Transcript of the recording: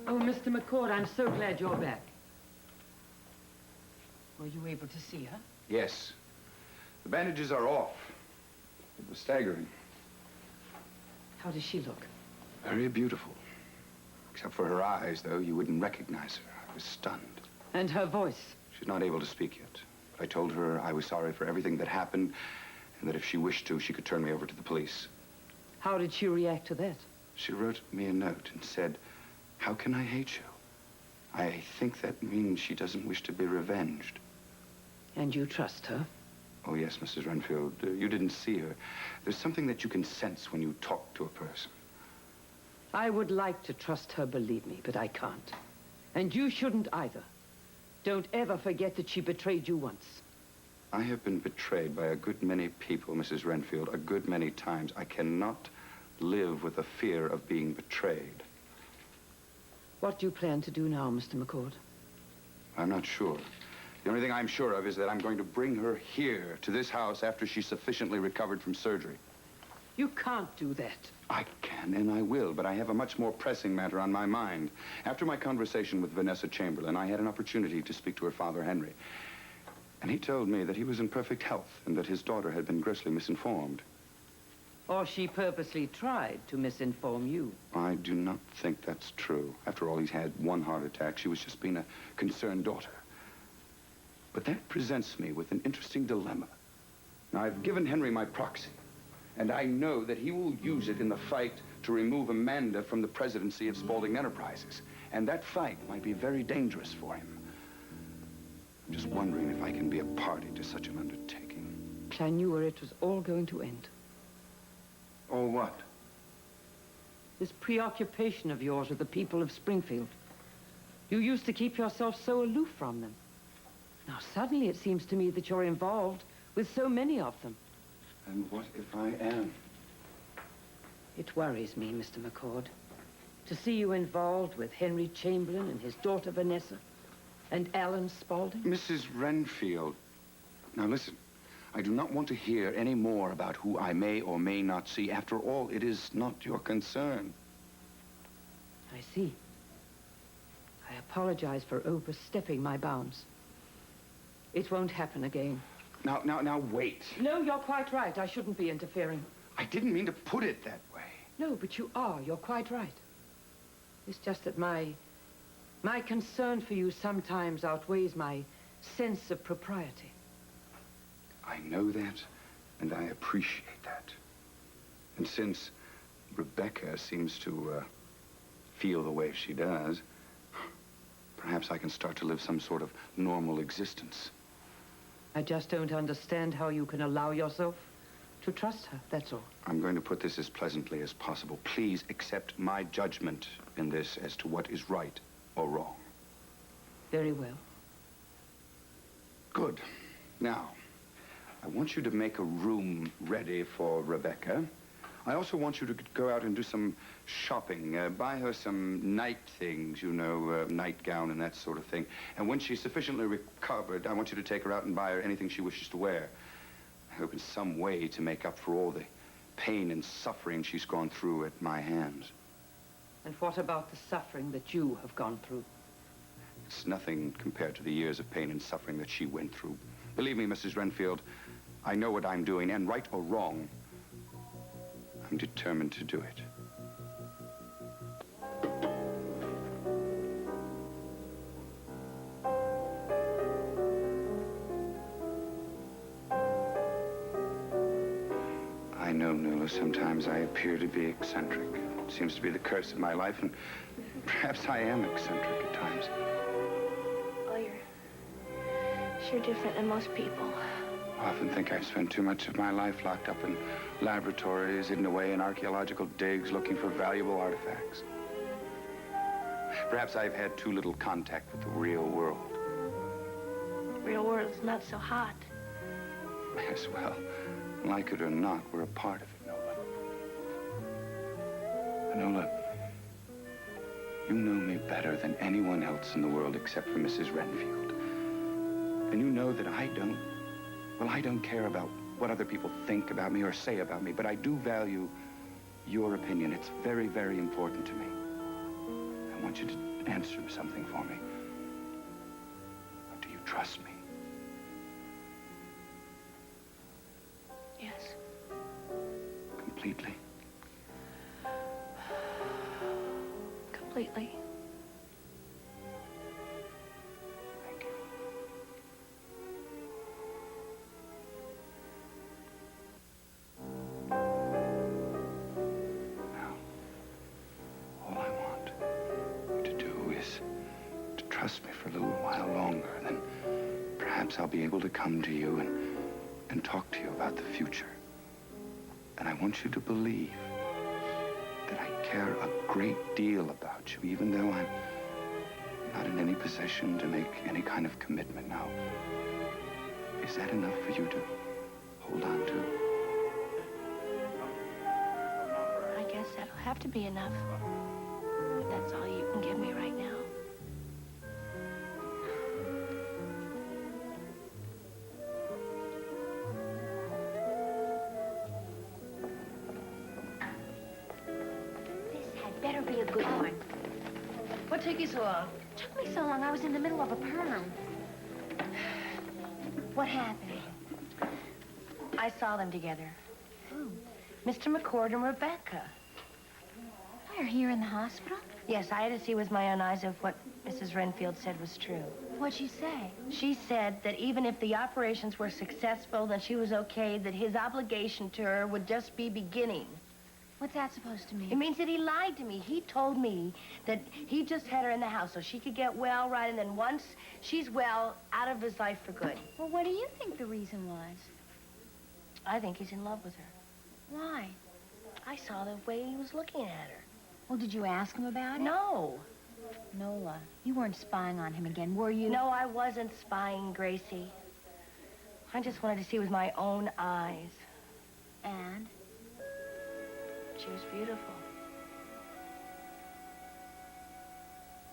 Oh, Mr. McCord, I'm so glad you're back. Were you able to see her? Yes. The bandages are off. It was staggering. How does she look? Very beautiful. Except for her eyes, though, you wouldn't recognize her. I was stunned. And her voice? She's not able to speak yet. I told her I was sorry for everything that happened, and that if she wished to, she could turn me over to the police. How did she react to that? She wrote me a note and said, "How can I hate you?" I think that means she doesn't wish to be revenged. And you trust her? Oh, yes, Mrs. Renfield. You didn't see her. There's something that you can sense when you talk to a person. I would like to trust her, believe me, but I can't. And you shouldn't either. Don't ever forget that she betrayed you once. I have been betrayed by a good many people, Mrs. Renfield, a good many times. I cannot live with the fear of being betrayed. What do you plan to do now, Mr. McCord? I'm not sure. The only thing I'm sure of is that I'm going to bring her here, to this house, after she's sufficiently recovered from surgery. You can't do that. I can and I will, but I have a much more pressing matter on my mind. After my conversation with Vanessa Chamberlain, I had an opportunity to speak to her father, Henry. And he told me that he was in perfect health and that his daughter had been grossly misinformed. Or she purposely tried to misinform you. I do not think that's true. After all, he's had one heart attack. She was just being a concerned daughter. But that presents me with an interesting dilemma. Now, I've given Henry my proxy, and I know that he will use it in the fight to remove Amanda from the presidency of Spaulding Enterprises. And that fight might be very dangerous for him. I'm just wondering if I can be a party to such an undertaking. I knew where it was all going to end. Oh, what? This preoccupation of yours with the people of Springfield. You used to keep yourself so aloof from them. Now, suddenly it seems to me that you're involved with so many of them. And what if I am? It worries me, Mr. McCord, to see you involved with Henry Chamberlain and his daughter Vanessa and Alan Spaulding. Mrs. Renfield, now listen, I do not want to hear any more about who I may or may not see. After all, it is not your concern. I see. I apologize for overstepping my bounds. It won't happen again. Now, wait. No, you're quite right. I shouldn't be interfering. I didn't mean to put it that way. No, but you are. You're quite right. It's just that my concern for you sometimes outweighs my sense of propriety. I know that, and I appreciate that. And since Rebecca seems to feel the way she does, perhaps I can start to live some sort of normal existence. I just don't understand how you can allow yourself to trust her, that's all. I'm going to put this as pleasantly as possible. Please accept my judgment in this as to what is right or wrong. Very well. Good. Now, I want you to make a room ready for Rebecca. I also want you to go out and do some shopping. Buy her some night things, you know, nightgown and that sort of thing. And when she's sufficiently recovered, I want you to take her out and buy her anything she wishes to wear. I hope in some way to make up for all the pain and suffering she's gone through at my hands. And what about the suffering that you have gone through? It's nothing compared to the years of pain and suffering that she went through. Believe me, Mrs. Renfield, I know what I'm doing, and right or wrong, I'm determined to do it. I know, Nola, sometimes I appear to be eccentric. It seems to be the curse of my life, and perhaps I am eccentric at times. Oh, you're sure different than most people. I often think I've spent too much of my life locked up in laboratories, hidden away in archaeological digs, looking for valuable artifacts. Perhaps I've had too little contact with the real world. The real world's not so hot. Yes, well, like it or not, we're a part of it, Nola. Nola, you know me better than anyone else in the world except for Mrs. Renfield. And you know that I don't care about what other people think about me or say about me, but I do value your opinion. It's very, very important to me. I want want you to answer something for me. Do you trust me? Yes. Completely? Completely. Thank you. Now, all I want you to do is to trust me for a little while longer, then perhaps I'll be able to come to you and talk to you about the future. And I want you to believe that I care a great deal about you, even though I'm not in any position to make any kind of commitment now. Is that enough for you to hold on to? I guess that'll have to be enough. If that's all you can give me right now. This had better be a good one. What took you so long? Took me so long, I was in the middle of a perm. What happened? I saw them together. Who? Mr. McCord and Rebecca. Where, here in the hospital? Yes, I had to see with my own eyes if what Mrs. Renfield said was true. What'd she say? She said that even if the operations were successful, then she was okay, that his obligation to her would just be beginning. What's that supposed to mean? It means that he lied to me. He told me that he just had her in the house so she could get well, right, and then once she's well, out of his life for good. Well, what do you think the reason was? I think he's in love with her. Why? I saw the way he was looking at her. Well, did you ask him about it? No. Nola, you weren't spying on him again, were you? No, I wasn't spying, Gracie. I just wanted to see with my own eyes. And? She was beautiful.